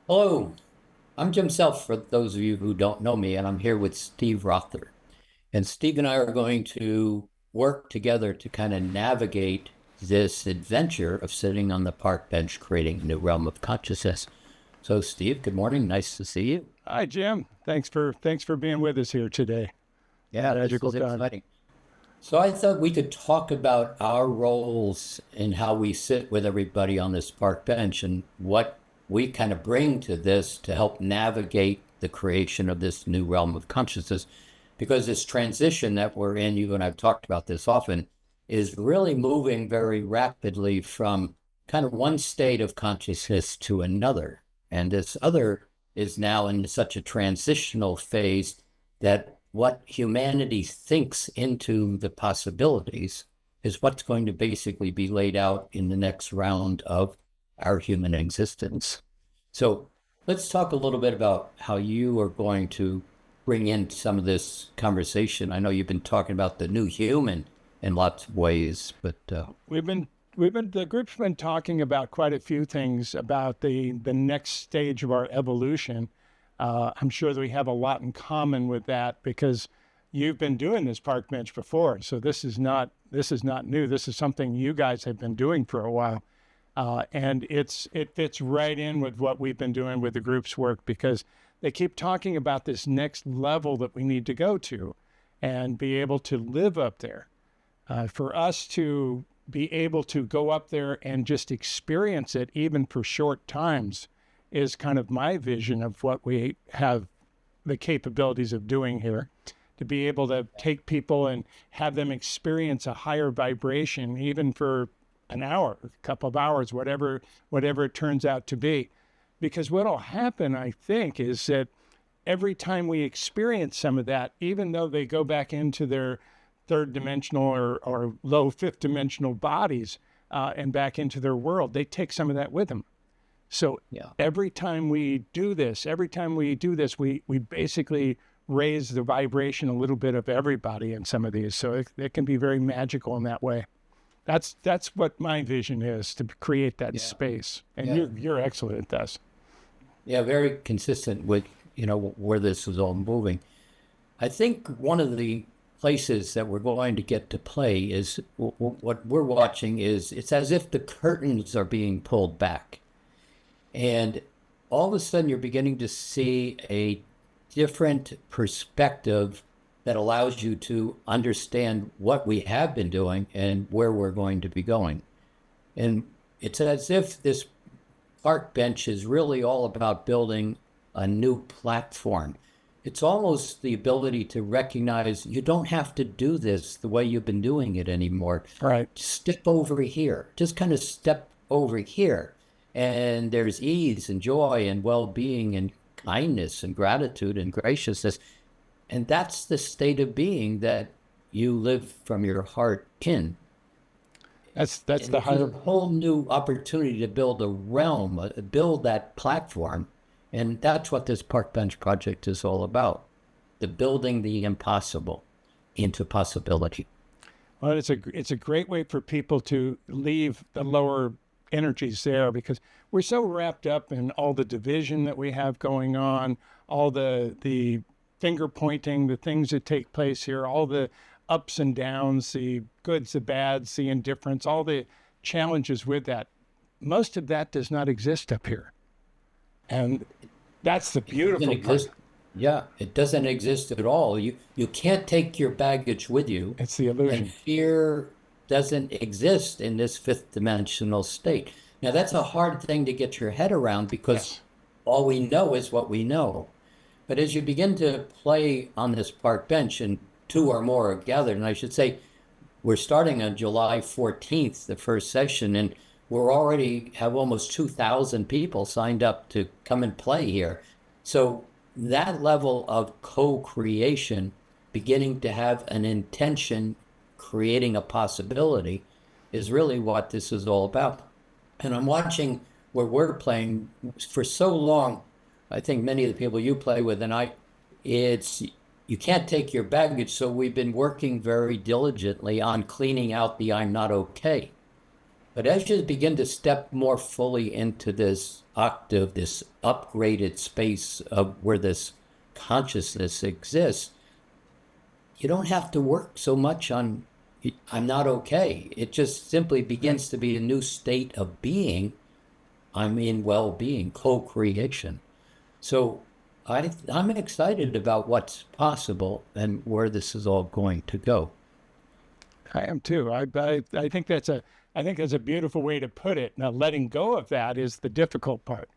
Hello, I'm Jim Self, for those of you who don't know me, and I'm here with Steve Rother. And Steve and I are going to work together to kind of navigate this adventure of sitting on the park bench creating a new realm of consciousness. So, Steve, good morning. Nice to see you. Hi, Jim. Thanks for being with us here today. Yeah, this Magical is time. exciting. So, I thought we could talk about our roles and how we sit with everybody on this park bench and what we kind of bring to this to help navigate the creation of this new realm of consciousness. Because this transition that we're in, you and I've talked about this often, is really moving very rapidly from kind of one state of consciousness to another. And this other is now in such a transitional phase that what humanity thinks into the possibilities is what's going to basically be laid out in the next round of our human existence. So let's talk a little bit about how you are going to bring in some of this conversation. I know you've been talking about the new human in lots of ways, but The group's been talking about quite a few things about the next stage of our evolution. I'm sure that we have a lot in common with that because you've been doing this park bench before. So this is not new. This is something you guys have been doing for a while. And it fits right in with what we've been doing with the group's work because they keep talking about this next level that we need to go to and be able to live up there. For us to be able to go up there and just experience it, even for short times, is kind of my vision of what we have the capabilities of doing here. To be able to take people and have them experience a higher vibration, even for an hour, a couple of hours, whatever it turns out to be. Because what will happen, I think, is that every time we experience some of that, even though they go back into their third dimensional or low fifth dimensional bodies and back into their world, they take some of that with them. So yeah. every time we do this, we basically raise the vibration a little bit of everybody in some of these. So it can be very magical in that way. That's what my vision is, to create that Yeah. space. And Yeah. you're excellent at this. Yeah, very consistent with, where this is all moving. I think one of the places that we're going to get to play is what we're watching is it's as if the curtains are being pulled back. And all of a sudden, you're beginning to see a different perspective that allows you to understand what we have been doing and where we're going to be going. And it's as if this park bench is really all about building a new platform. It's almost the ability to recognize you don't have to do this the way you've been doing it anymore. Right. Step over here. Just kind of step over here. And there's ease and joy and well being and kindness and gratitude and graciousness. And that's the state of being that you live from your heart in. That's And the this is a higher. whole new opportunity to build a realm, build that platform. And that's what this Park Bench project is all about, the building the impossible into possibility. Well, it's a great way for people to leave the lower energies there because we're so wrapped up in all the division that we have going on, all the finger pointing, the things that take place here, all the ups and downs, the goods, the bads, the indifference, all the challenges with that. Most of that does not exist up here. And that's the It doesn't beautiful part. exist. Yeah, it doesn't exist at all. You can't take your baggage with you, It's the and illusion. fear doesn't exist in this fifth dimensional state. Now, that's a hard thing to get your head around because Yes. all we know is what we know. But as you begin to play on this park bench, and two or more are gathered, and I should say, we're starting on July 14th, the first session, and we're already have almost 2,000 people signed up to come and play here. So that level of co-creation, beginning to have an intention, creating a possibility, is really what this is all about. And I'm watching where we're playing for so long. I think many of the people you play with and I, it's you can't take your baggage. So we've been working very diligently on cleaning out the I'm not okay. But as you begin to step more fully into this octave, this upgraded space of where this consciousness exists, you don't have to work so much on I'm not okay. It just simply begins to be a new state of being. I'm in well-being, co-creation. So I'm excited about what's possible and where this is all going to go. I am too. I think that's a beautiful way to put it. Now, letting go of that is the difficult part.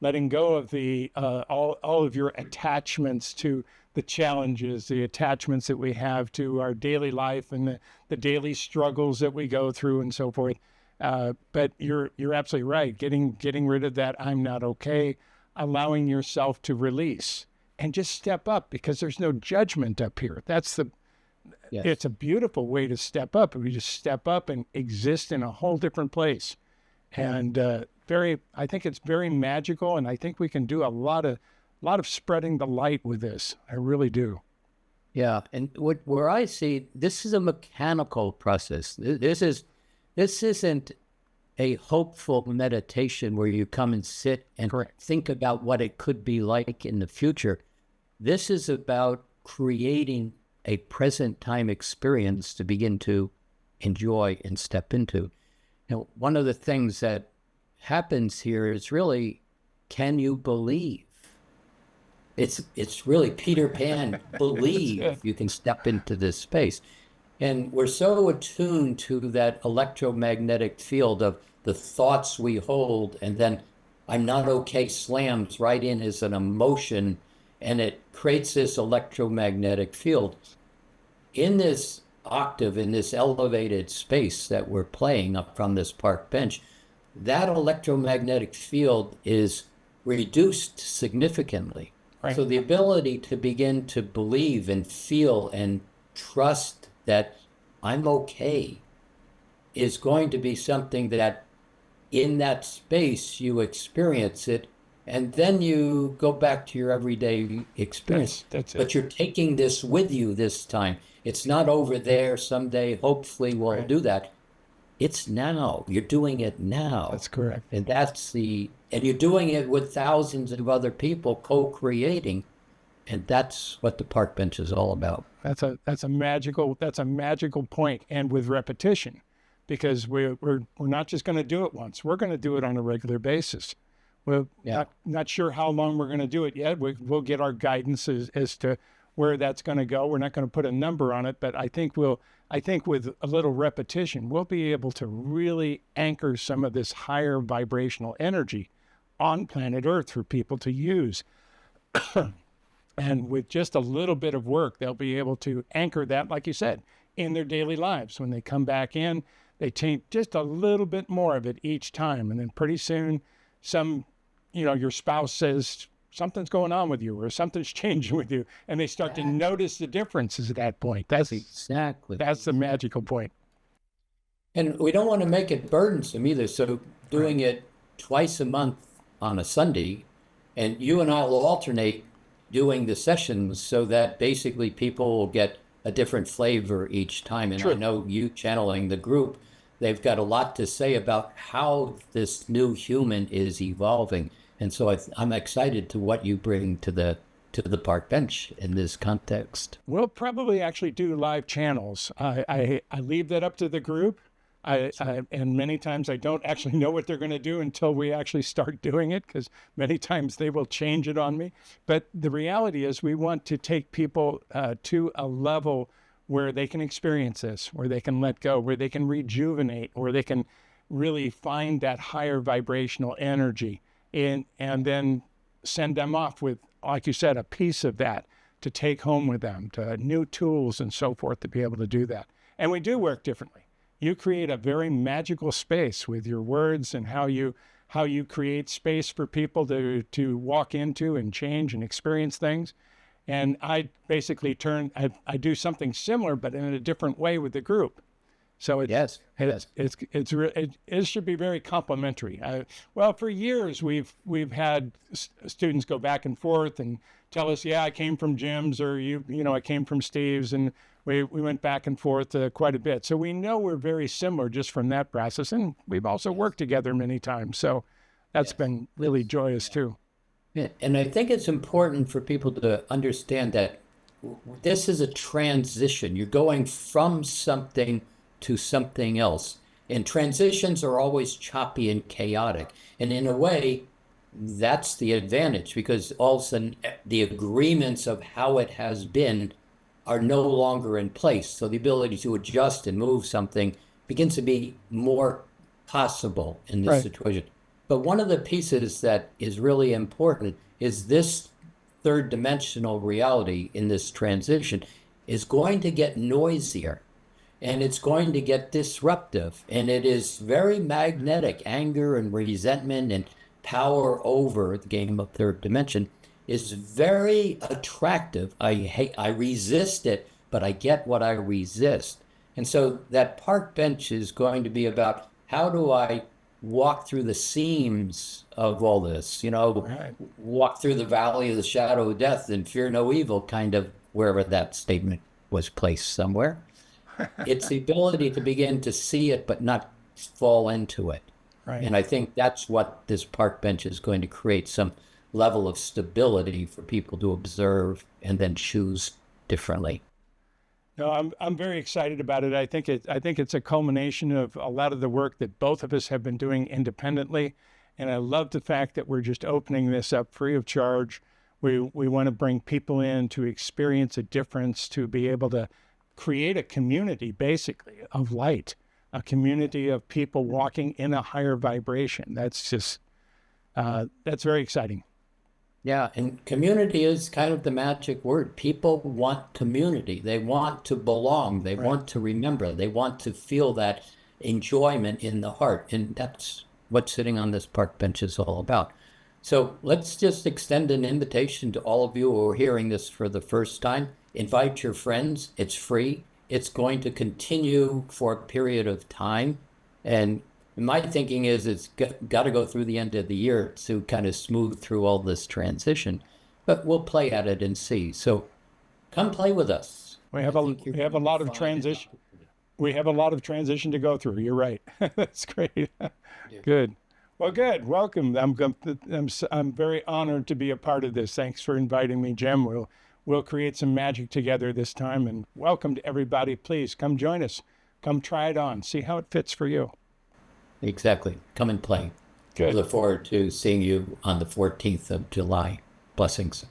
Letting go of the all of your attachments to the challenges, the attachments that we have to our daily life and the daily struggles that we go through and so forth. But you're absolutely right. Getting rid of that I'm not okay, allowing yourself to release and just step up because there's no judgment up here. Yes. It's a beautiful way to step up. We just step up and exist in a whole different place. And I think it's very magical. And I think we can do a lot of spreading the light with this. I really do. Yeah. And where I see this is a mechanical process. This isn't a hopeful meditation where you come and sit and Correct. think about what it could be like in the future. This is about creating a present time experience to begin to enjoy and step into. Now, one of the things that happens here is really, can you believe? It's really Peter Pan, believe you can step into this space. And we're so attuned to that electromagnetic field of the thoughts we hold, and then I'm not okay slams right in as an emotion, and it creates this electromagnetic field. In this octave, in this elevated space that we're playing up from this park bench, that electromagnetic field is reduced significantly. Right. So the ability to begin to believe and feel and trust that I'm okay is going to be something that in that space you experience it, and then you go back to your everyday experience. That's it. But you're taking this with you this time. It's not over there someday. Hopefully we'll do that. It's now. You're doing it now. That's correct. And and you're doing it with thousands of other people co-creating. And that's what the park bench is all about. That's a magical point, and with repetition, because we're not just going to do it once. We're going to do it on a regular basis. We're not sure how long we're going to do it yet. We'll get our guidance as to where that's going to go. We're not going to put a number on it, but I think with a little repetition, we'll be able to really anchor some of this higher vibrational energy on planet Earth for people to use. And with just a little bit of work, they'll be able to anchor that, like you said, in their daily lives. When they come back in, they take just a little bit more of it each time. And then pretty soon, your spouse says, something's going on with you or something's changing with you. And they start to notice the differences at that point. That's the magical point. And we don't want to make it burdensome either. So doing it twice a month on a Sunday, and you and I will alternate doing the sessions so that basically people will get a different flavor each time. And I know you channeling the group, they've got a lot to say about how this new human is evolving. And so I'm excited to what you bring to the park bench in this context. We'll probably actually do live channels. I leave that up to the group. And many times I don't actually know what they're going to do until we actually start doing it, because many times they will change it on me. But the reality is we want to take people to a level where they can experience this, where they can let go, where they can rejuvenate, where they can really find that higher vibrational energy, and then send them off with, like you said, a piece of that to take home with them, to new tools and so forth to be able to do that. And we do work differently. You create a very magical space with your words and how you create space for people to walk into and change and experience things. And I basically I do something similar, but in a different way with the group. So it should be very complimentary. Well, for years we've had students go back and forth and tell us, I came from Jim's, or I came from Steve's, and we went back and forth quite a bit. So we know we're very similar just from that process. And we've also worked together many times. So that's been really joyous too. Yeah, and I think it's important for people to understand that this is a transition. You're going from something to something else. And transitions are always choppy and chaotic. And in a way, that's the advantage because all of a sudden the agreements of how it has been are no longer in place. So the ability to adjust and move something begins to be more possible in this Right. situation. But one of the pieces that is really important is this third dimensional reality in this transition is going to get noisier and it's going to get disruptive. And it is very magnetic. Anger and resentment and power over the game of third dimension is very attractive. I resist it, but I get what I resist. And so that park bench is going to be about how do I walk through the seams of all this, Right. walk through the valley of the shadow of death and fear no evil, kind of wherever that statement was placed somewhere. It's the ability to begin to see it, but not fall into it. Right. And I think that's what this park bench is going to create, some level of stability for people to observe and then choose differently. No, I'm very excited about it. I think it's a culmination of a lot of the work that both of us have been doing independently, and I love the fact that we're just opening this up free of charge. We want to bring people in to experience a difference, to be able to create a community basically of light, a community of people walking in a higher vibration. That's just that's very exciting. Yeah, and community is kind of the magic word. People want community. They want to belong. They Right. want to remember. They want to feel that enjoyment in the heart. And that's what sitting on this park bench is all about. So let's just extend an invitation to all of you who are hearing this for the first time. Invite your friends. It's free. It's going to continue for a period of time. And my thinking is it's got to go through the end of the year to kind of smooth through all this transition, but we'll play at it and see. So come play with us. We I have a think you're we have a going to lot of find it transition. helpful. We have a lot of transition to go through. You're right. That's great. Yeah. Good. Well, good. Welcome. I'm very honored to be a part of this. Thanks for inviting me, Jim. We'll create some magic together this time. And welcome to everybody. Please come join us. Come try it on. See how it fits for you. Exactly. Come and play. We Good. look forward to seeing you on the 14th of July. Blessings.